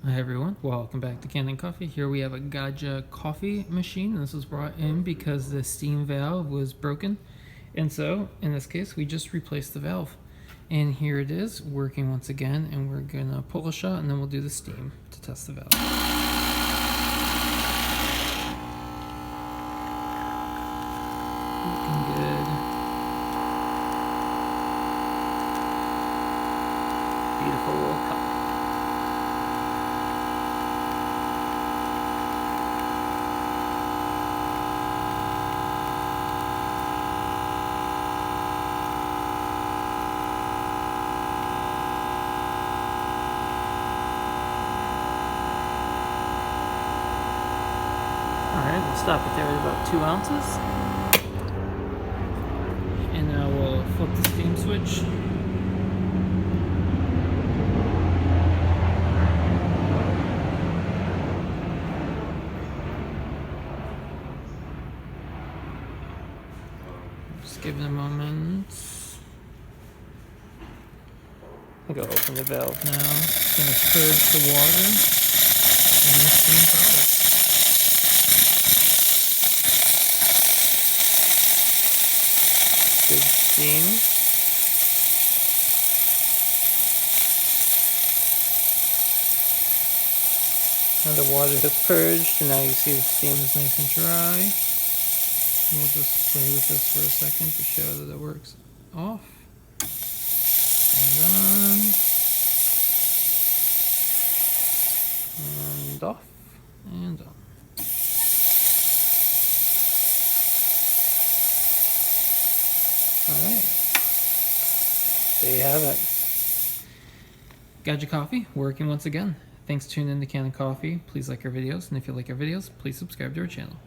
Hi everyone, welcome back to Kanen Coffee. Here we have a Gaggia coffee machine, and this was brought in because the steam valve was broken. And so, in this case, we just replaced the valve. And here it is, working once again, and we're gonna pull a shot and then we'll do the steam to test the valve. Looking good. Beautiful little cup. Alright, we'll stop it there at about 2 ounces. And now we'll flip the steam switch. Just give it a moment. I'll go open the valve now. It's going to purge the water and the steam product. Good steam. Now the water has purged, and now you see the steam is nice and dry. We'll just play with this for a second to show that it works. Off. And on. And off. And on. Alright. There you have it. Gaggia Coffee, working once again. Thanks for tuning in to Kanen Coffee. Please like our videos, and if you like our videos, please subscribe to our channel.